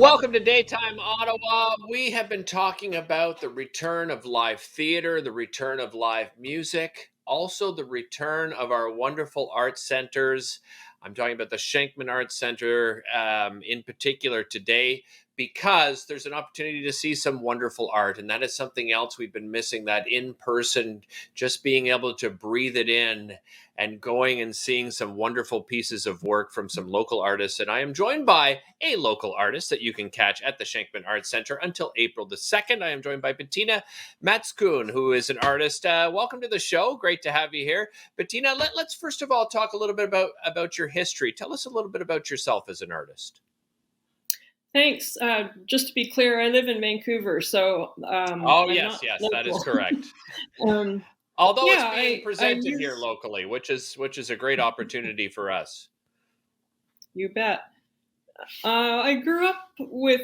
Welcome to Daytime Ottawa. We have been talking about the return of live theater, the return of live music, also the return of our wonderful art centers. I'm talking about the Shenkman Arts Centre in particular today because there's an opportunity to see some wonderful art. And that is something else we've been missing, that in person, just being able to breathe it in and going and seeing some wonderful pieces of work from some local artists. And I am joined by a local artist that you can catch at the Shenkman Arts Centre until April the 2nd. I am joined by Bettina Matzkuhn, who is an artist. Welcome to the show. Great to have you here. Bettina, let's first of all talk a little bit about your history. Tell us a little bit about yourself as an artist. Thanks. Just to be clear, I live in Vancouver, so yes, that is correct. Although it's being presented here locally, which is a great opportunity for us. You bet. I grew up with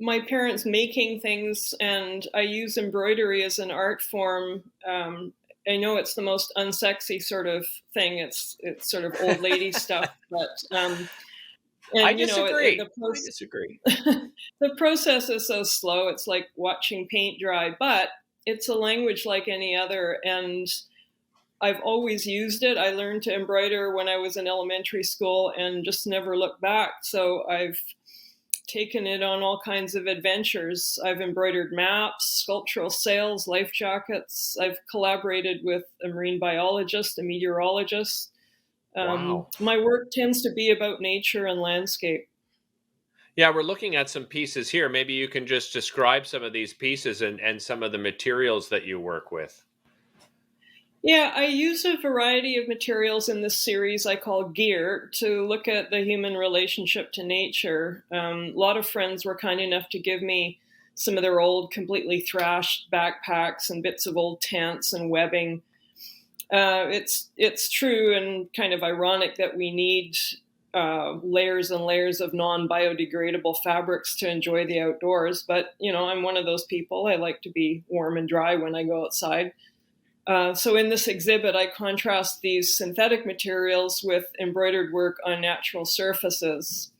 my parents making things, and I use embroidery as an art form. I know it's the most unsexy sort of thing. It's sort of old lady stuff, but I disagree. I disagree. The process is so slow. It's like watching paint dry, but it's a language like any other, and I've always used it. I learned to embroider when I was in elementary school and just never looked back. So I've taken it on all kinds of adventures. I've embroidered maps, sculptural sails, life jackets. I've collaborated with a marine biologist, a meteorologist. Wow. My work tends to be about nature and landscape. Yeah, we're looking at some pieces here. Maybe you can just describe some of these pieces and some of the materials that you work with. Yeah, I use a variety of materials in this series I call Gear to look at the human relationship to nature. A lot of friends were kind enough to give me some of their old, completely thrashed backpacks and bits of old tents and webbing. It's true and kind of ironic that we need layers and layers of non-biodegradable fabrics to enjoy the outdoors. But, I'm one of those people. I like to be warm and dry when I go outside. So in this exhibit, I contrast these synthetic materials with embroidered work on natural surfaces.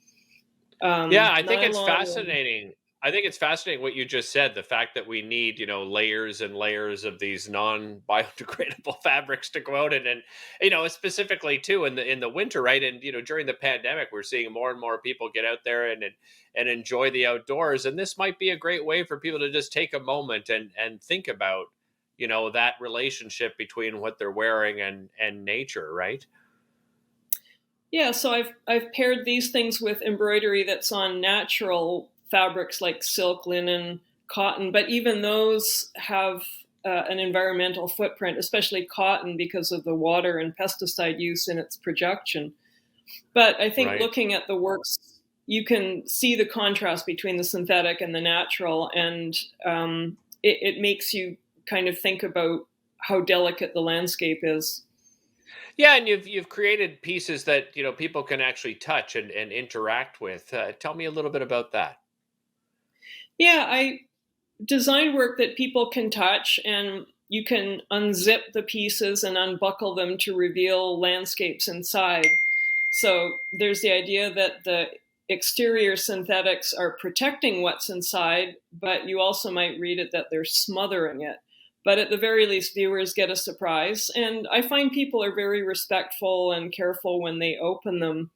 I think it's fascinating. I think it's fascinating what you just said, the fact that we need, layers and layers of these non-biodegradable fabrics to go out and specifically too in the winter, right? And, during the pandemic, we're seeing more and more people get out there and enjoy the outdoors. And this might be a great way for people to just take a moment and think about, that relationship between what they're wearing and nature, right? Yeah, so I've paired these things with embroidery that's on natural fabrics like silk, linen, cotton, but even those have an environmental footprint, especially cotton because of the water and pesticide use in its production. But I think looking at the works, you can see the contrast between the synthetic and the natural, and it makes you kind of think about how delicate the landscape is. Yeah, and you've created pieces that people can actually touch and interact with. Tell me a little bit about that. Yeah, I design work that people can touch, and you can unzip the pieces and unbuckle them to reveal landscapes inside. So there's the idea that the exterior synthetics are protecting what's inside, but you also might read it that they're smothering it. But at the very least, viewers get a surprise. And I find people are very respectful and careful when they open them.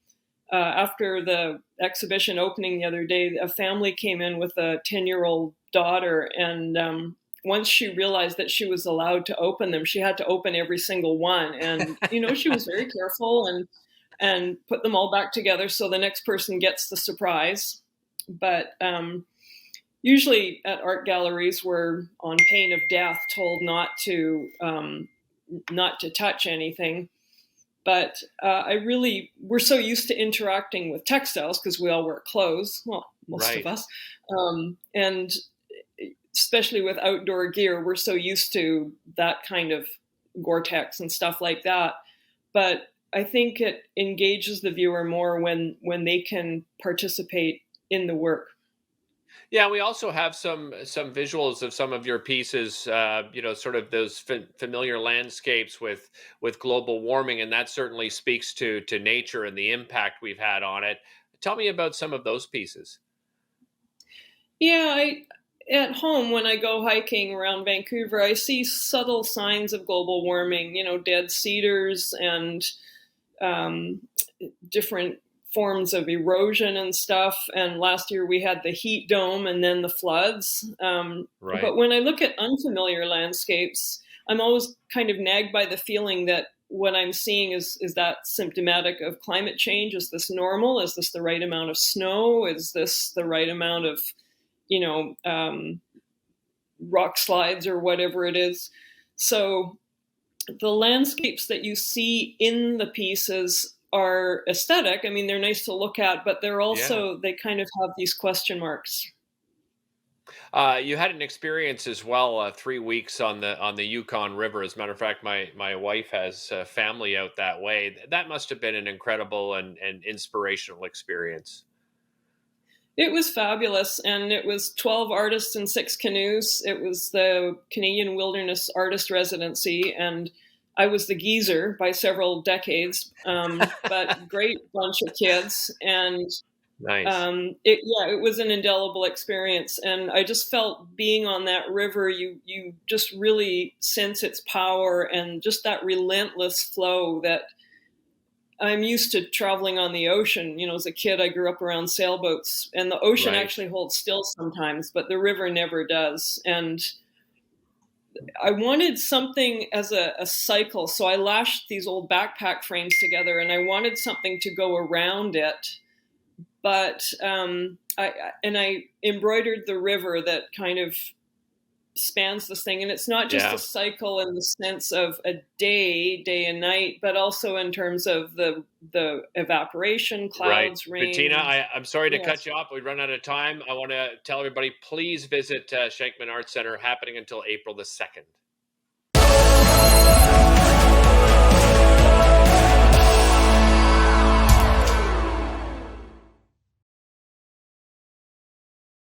After the exhibition opening the other day, a family came in with a 10-year-old daughter. And once she realized that she was allowed to open them, she had to open every single one. And, she was very careful and put them all back together so the next person gets the surprise. But usually at art galleries, we're on pain of death told not to touch anything. But we're so used to interacting with textiles because we all wear clothes, well, most of us, and especially with outdoor gear, we're so used to that kind of Gore-Tex and stuff like that. But I think it engages the viewer more when they can participate in the work. Yeah, we also have some visuals of some of your pieces, sort of those familiar landscapes with global warming, and that certainly speaks to nature and the impact we've had on it. Tell me about some of those pieces. Yeah, at home when I go hiking around Vancouver, I see subtle signs of global warming. Dead cedars and um, different forms of erosion and stuff. And last year we had the heat dome and then the floods. Right. But when I look at unfamiliar landscapes, I'm always kind of nagged by the feeling that what I'm seeing is that symptomatic of climate change? Is this normal? Is this the right amount of snow? Is this the right amount of, you know, um, rock slides or whatever it is? So the landscapes that you see in the pieces are aesthetic. I mean, they're nice to look at, but Yeah. they kind of have these question marks. You had an experience as well, 3 weeks on the Yukon River. As a matter of fact, my wife has family out that way. That must have been an incredible and inspirational experience. It was fabulous, and it was 12 artists and 6 canoes. It was the Canadian Wilderness Artist Residency, and I was the geezer by several decades, but great bunch of kids. And Nice. it was an indelible experience, and I just felt being on that river. You just really sense its power and just that relentless flow that I'm used to traveling on the ocean. As a kid, I grew up around sailboats, and the ocean Right. actually holds still sometimes, but the river never does. And I wanted something as a cycle, so I lashed these old backpack frames together, and I wanted something to go around it. But I embroidered the river that kind of spans this thing, and it's not just a Yeah. cycle in the sense of a day and night, but also in terms of the evaporation, Right. clouds, Bettina, rain. I'm sorry to cut Yes. you off. We run out of time. I want to tell everybody, please visit Shenkman Arts Centre, happening until April the 2nd.